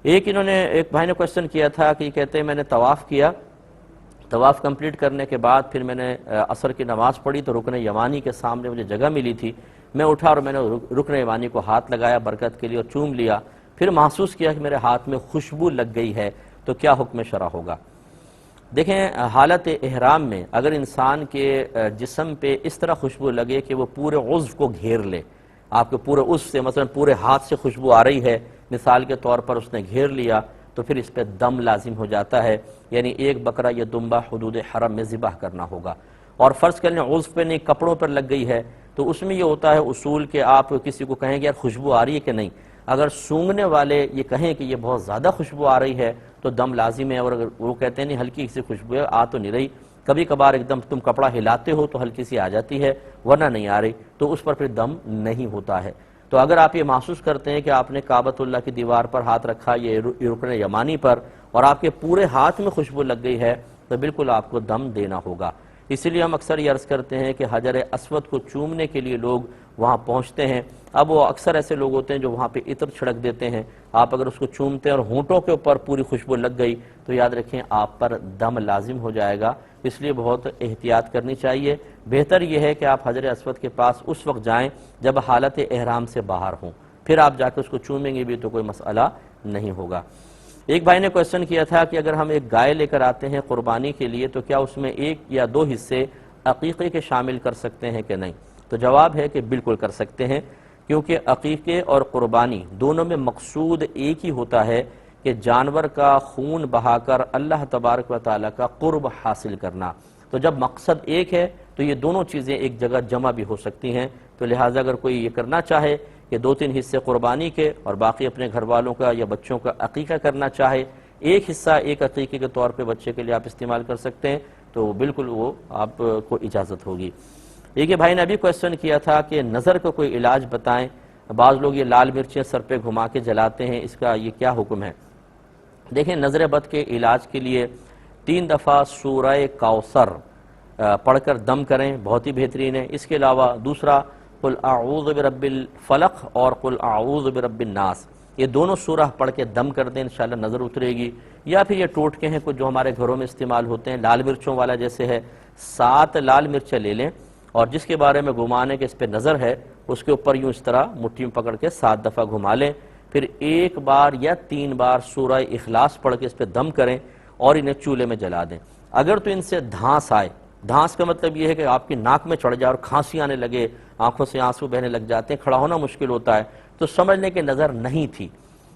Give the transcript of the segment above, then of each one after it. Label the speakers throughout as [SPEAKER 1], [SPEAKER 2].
[SPEAKER 1] ایک بھائی نے کوشچن کیا تھا کہ کہتے ہیں میں نے طواف کیا، طواف کمپلیٹ کرنے کے بعد پھر میں نے عصر کی نماز پڑھی تو رکن یمانی کے سامنے مجھے جگہ ملی تھی، میں اٹھا اور میں نے رکن یمانی کو ہاتھ لگایا برکت کے لیے اور چوم لیا، پھر محسوس کیا کہ میرے ہاتھ میں خوشبو لگ گئی ہے، تو کیا حکم شرع ہوگا؟ دیکھیں، حالت احرام میں اگر انسان کے جسم پہ اس طرح خوشبو لگے کہ وہ پورے عضو کو گھیر لے، آپ کے پورے عضو سے مثلا پورے ہاتھ سے خوشبو آ رہی ہے مثال کے طور پر، اس نے گھیر لیا تو پھر اس پہ دم لازم ہو جاتا ہے، یعنی ایک بکرا یا دمبا حدود حرم میں ذبح کرنا ہوگا۔ اور فرض کریں عضو پہ نہیں کپڑوں پر لگ گئی ہے تو اس میں یہ ہوتا ہے اصول کہ آپ کسی کو کہیں کہ یار خوشبو آ رہی ہے کہ نہیں، اگر سونگھنے والے یہ کہیں کہ یہ بہت زیادہ خوشبو آ رہی ہے تو دم لازم ہے، اور اگر وہ کہتے ہیں نہیں ہلکی سی خوشبو ہے آ تو نہیں رہی، کبھی کبھار ایک دم تم کپڑا ہلاتے ہو تو ہلکی سی آ جاتی ہے ورنہ نہیں آ رہی، تو اس پر پھر دم نہیں ہوتا ہے۔ تو اگر آپ یہ محسوس کرتے ہیں کہ آپ نے کعبۃ اللہ کی دیوار پر ہاتھ رکھا یہ رکن یمانی پر اور آپ کے پورے ہاتھ میں خوشبو لگ گئی ہے تو بالکل آپ کو دم دینا ہوگا۔ اسی لیے ہم اکثر یہ عرض کرتے ہیں کہ حجر اسود کو چومنے کے لیے لوگ وہاں پہنچتے ہیں، اب وہ اکثر ایسے لوگ ہوتے ہیں جو وہاں پہ عطر چھڑک دیتے ہیں، آپ اگر اس کو چومتے ہیں اور ہونٹوں کے اوپر پوری خوشبو لگ گئی تو یاد رکھیں آپ پر دم لازم ہو جائے گا، اس لیے بہت احتیاط کرنی چاہیے۔ بہتر یہ ہے کہ آپ حجر اسود کے پاس اس وقت جائیں جب حالت احرام سے باہر ہوں، پھر آپ جا کے اس کو چومیں گے بھی تو کوئی مسئلہ نہیں ہوگا۔ ایک بھائی نے کوشچن کیا تھا کہ اگر ہم ایک گائے لے کر آتے ہیں قربانی کے لیے تو کیا اس میں ایک یا دو حصے عقیقے کے شامل کر سکتے ہیں کہ نہیں؟ تو جواب ہے کہ بالکل کر سکتے ہیں، کیونکہ عقیقے اور قربانی دونوں میں مقصود ایک ہی ہوتا ہے کہ جانور کا خون بہا کر اللہ تبارک و تعالیٰ کا قرب حاصل کرنا۔ تو جب مقصد ایک ہے تو یہ دونوں چیزیں ایک جگہ جمع بھی ہو سکتی ہیں، تو لہٰذا اگر کوئی یہ کرنا چاہے کہ 2-3 حصے قربانی کے اور باقی اپنے گھر والوں کا یا بچوں کا عقیقہ کرنا چاہے، ایک حصہ ایک عقیقے کے طور پہ بچے کے لیے آپ استعمال کر سکتے ہیں، تو بالکل وہ آپ کو اجازت ہوگی۔ ایک یہ بھائی نے ابھی کوشچن کیا تھا کہ نظر کا کوئی علاج بتائیں، بعض لوگ یہ لال مرچیں سر پہ گھما کے جلاتے ہیں، اس کا یہ کیا حکم ہے؟ دیکھیں، نظر بد کے علاج کے لیے 3 دفعہ سورہ کوثر پڑھ کر دم کریں، بہت ہی بہترین ہے۔ اس کے علاوہ دوسرا قل اعوذ برب الفلق اور قل اعوذ برب الناس، یہ دونوں سورہ پڑھ کے دم کر دیں، انشاءاللہ نظر اترے گی۔ یا پھر یہ ٹوٹکے ہیں کچھ جو ہمارے گھروں میں استعمال ہوتے ہیں، لال مرچوں والا جیسے ہے، 7 لال مرچیں لے لیں اور جس کے بارے میں گمان ہے کہ اس پہ نظر ہے اس کے اوپر یوں اس طرح مٹھی میں پکڑ کے 7 دفعہ گھما لیں، پھر 1 بار یا 3 بار سورہ اخلاص پڑھ کے اس پہ دم کریں اور انہیں چولہے میں جلا دیں۔ اگر تو ان سے دھانس آئے، دھانس کا مطلب یہ ہے کہ آپ کی ناک میں چڑھ جائے اور کھانسی آنے لگے، آنکھوں سے آنسو بہنے لگ جاتے ہیں، کھڑا ہونا مشکل ہوتا ہے، تو سمجھ لیں کہ نظر نہیں تھی،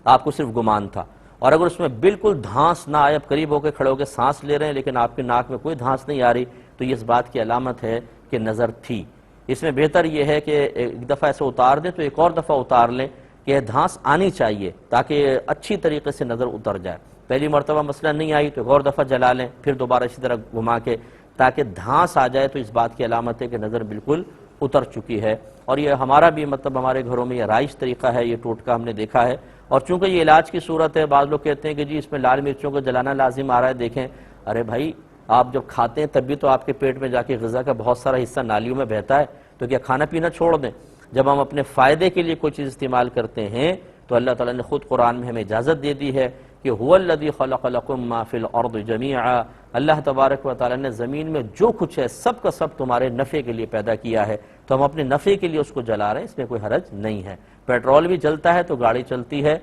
[SPEAKER 1] آپ کو صرف گمان تھا۔ اور اگر اس میں بالکل دھانس نہ آئے، اب قریب ہو کے کھڑے ہو کے سانس لے رہے ہیں لیکن آپ کی ناک میں کوئی دھانس نہیں آ رہی، تو یہ اس بات کی علامت ہے کہ نظر تھی۔ اس میں بہتر یہ ہے کہ ایک دفعہ ایسے اتار دیں تو ایک اور دفعہ اتار لیں کہ دھانس آنی چاہیے تاکہ اچھی طریقے سے نظر اتر جائے۔ پہلی مرتبہ مسئلہ نہیں آئی تو ایک اور دفعہ جلا لیں، پھر دوبارہ اسی طرح گھما کے، تاکہ دھانس آ جائے تو اس بات کی علامت ہے کہ نظر بالکل اتر چکی ہے۔ اور یہ ہمارا بھی ہمارے گھروں میں یہ رائج طریقہ ہے، یہ ٹوٹکا ہم نے دیکھا ہے۔ اور چونکہ یہ علاج کی صورت ہے، بعض لوگ کہتے ہیں کہ جی اس میں لال مرچوں کو جلانا لازم آ رہا ہے، دیکھیں ارے بھائی آپ جب کھاتے ہیں تب بھی تو آپ کے پیٹ میں جا کے غذا کا بہت سارا حصہ نالیوں میں بہتا ہے، تو کیا کھانا پینا چھوڑ دیں؟ جب ہم اپنے فائدے کے لیے کوئی چیز استعمال کرتے ہیں تو اللہ تعالیٰ نے خود قرآن میں ہمیں اجازت دے دی ہے کہ هو الذی خلق لکم ما فی الارض جمیعا، اللہ تبارک و تعالیٰ نے زمین میں جو کچھ ہے سب کا سب تمہارے نفع کے لیے پیدا کیا ہے، تو ہم اپنے نفع کے لیے اس کو جلا رہے ہیں، اس میں کوئی حرج نہیں ہے۔ پیٹرول بھی جلتا ہے تو گاڑی چلتی ہے،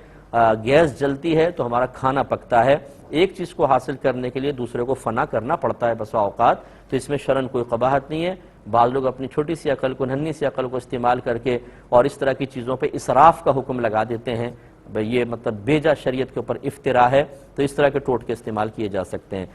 [SPEAKER 1] گیس جلتی ہے تو ہمارا کھانا پکتا ہے، ایک چیز کو حاصل کرنے کے لیے دوسرے کو فنا کرنا پڑتا ہے بسا اوقات، تو اس میں شرعاً کوئی قباحت نہیں ہے۔ بعض لوگ اپنی چھوٹی سی عقل کو، ننھی سی عقل کو استعمال کر کے اور اس طرح کی چیزوں پہ اسراف کا حکم لگا دیتے ہیں، یہ مطلب بیجا شریعت کے اوپر افتراء ہے، تو اس طرح کے ٹوٹکے استعمال کیے جا سکتے ہیں۔